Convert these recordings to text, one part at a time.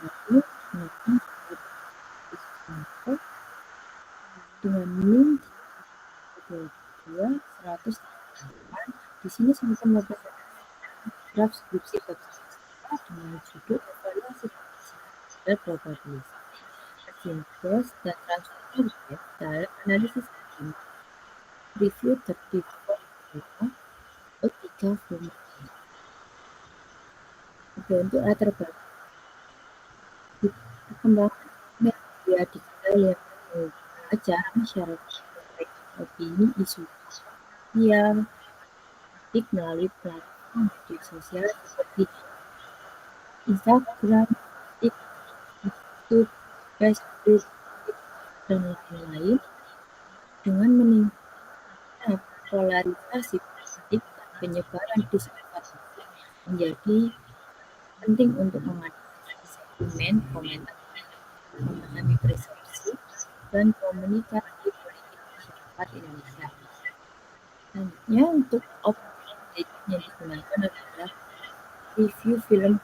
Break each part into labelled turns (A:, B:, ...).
A: Lalu melakukan sesuatu dengan min 108. Di sini saya mempresentasikan graf skripsi bab dengan judul evaluasi dan probabilistik sintes dan transform dalam analisis sistem. Review tertipe O3 formula. Oke, untuk latar belakang perkembangan media digital yang mengubah cara masyarakat opini isu sosial melalui platform media sosial seperti Instagram, TikTok, YouTube, Facebook, dan lain-lain dengan meningkatnya polarisasi politik dan penyebaran disinformasi menjadi penting untuk menganalisis sentimen, komentar, memahami persepsi, dan komunikasi politik masyarakat Indonesia. Selanjutnya untuk objek yang digunakan adalah review film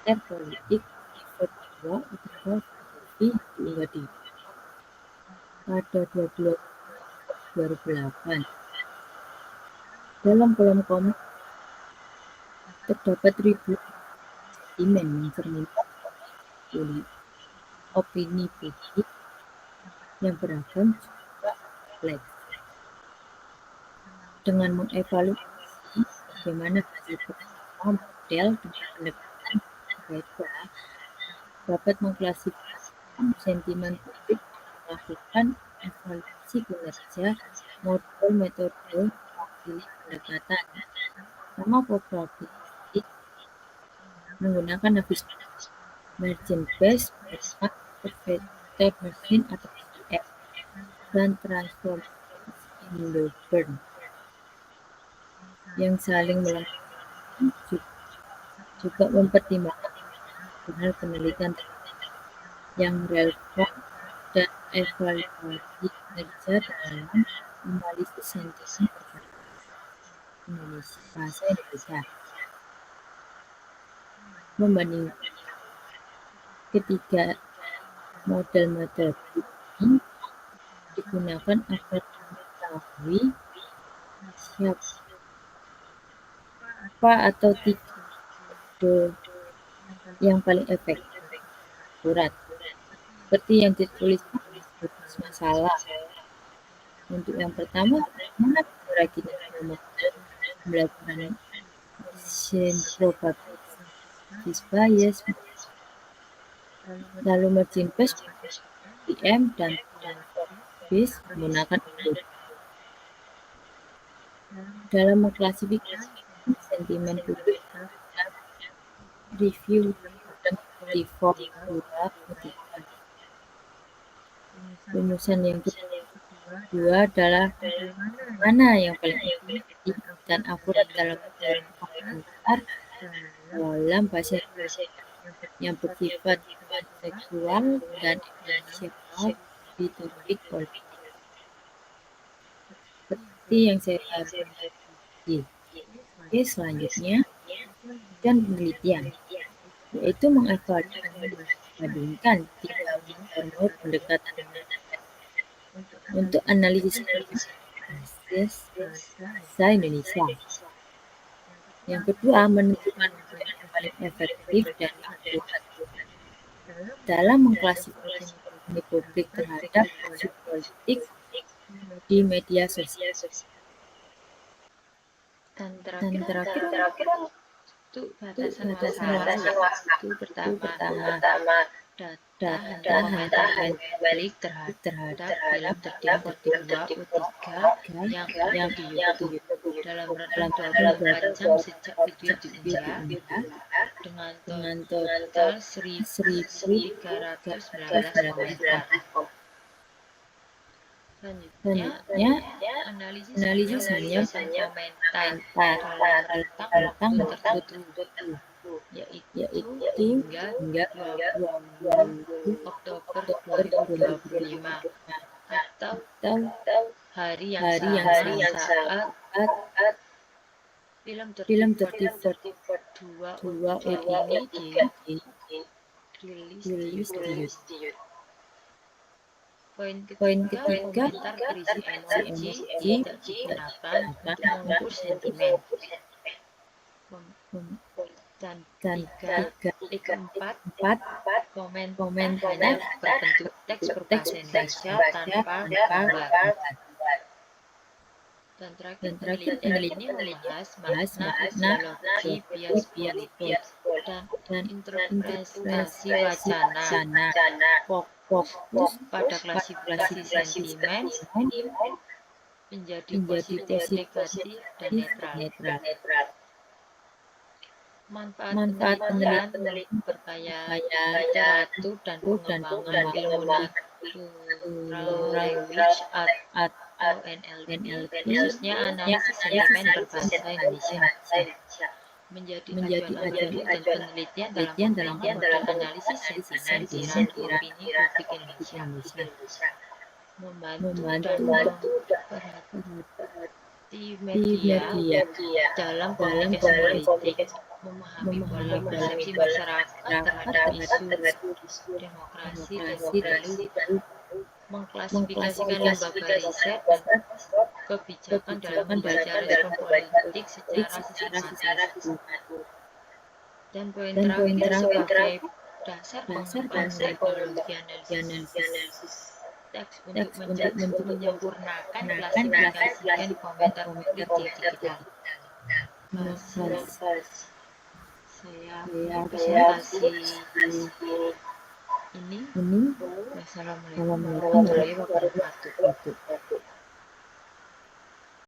A: politik tipe 2 UTK diunggah di pada 22 2008. Dalam kolom komen terdapat ribuan sentimen yang terlibat opini publik yang beragam juga kompleks. Dengan mengevaluasi bagaimana hasil pertama model dengan pendekatan berbeda dapat mengklasifikasi sentimen publik dan melakukan evaluasi kinerja model metode mewakili pendekatan. Pertama, probabilistik menggunakan habis margin based perfected margin atau PF dan transformation Hillenburg yang saling melengkapi juga mempertimbangkan benar penelitian yang relevan dan evaluasi kinerja dalam analisis sentimen bahasa Indonesia. Membandingkan ketiga model metode ini digunakan agar mengetahui siapa atau tiga metode yang paling efektif akurat seperti yang dituliskan di batas masalah. Untuk yang pertama, bagaimana cara kinerja model pembelajaran mesin probabilistic bias, lalu margin based PM dan transform based menggunakan Hillenburg. Dalam mengklasifikasi sentimen publik review dan formula ketiga. Rumusan yang kedua adalah mana yang paling efektif dan akurat dalam komentar dalam bahasa yang bersifat seksual dan emosional di topik politik. Seperti yang saya bahas. Oke, selanjutnya dan penelitian, yaitu mengevaluasi tiga format pendekatan untuk analisis bahasa Indonesia. Yang kedua, menentukan model yang paling efektif dan akurat dalam mengklasifikasi opini publik terhadap isu politik di media sosial.
B: Dan terakhir untuk batasan masalah itu pertama data komentar publik terhadap film tertiba U3 yang di YouTube dalam rentang 24 jam sejak video diunggah dengan total 1.319 komentar. Selanjutnya, analisis hanya komentar dalam rentang waktu tertentu, yaitu hingga 20 Oktober 2025 atau hari yang saat film tertiba 2 opini Yulistiyut. Poin
A: Poin
B: ketiga,
A: ketiga,
B: komentar berisi emoji
A: emoji
B: tidak digunakan untuk mengukur sentimen. Dan
A: dan
B: keempat,
A: empat
B: komentar hanya berbentuk teks berbahasa Indonesia tanpa gambar. Dan terakhir, penelitian ini membahas makna ideologi bias politik dan interpretasi wacana fokus pada klasifikasi sentimen menjadi positif, negatif, dan netral. Manfaat penelitian memperkaya literatur dan pengembangan ilmu natural language atau NLP, khususnya analisis sentimen berbahasa Indonesia, menjadi acuan dan penelitian dalam pengembangan model analisis sentimen di ranah opini publik Indonesia, membantu dan memperhati media dalam komunikasi politik, memahami pola persepsi masyarakat terhadap isu demokrasi dan pemilu, mengklasifikasikan lembaga riset dan kebijakan dalam membaca respon politik secara sistematis. Dan poin terakhir, sebagai dasar pengembangan metodologi analisis teks untuk menyempurnakan klasifikasi dan komentar publik digital. Saya presentasi ini. Wassalamualaikum warahmatullahi wabarakatuh.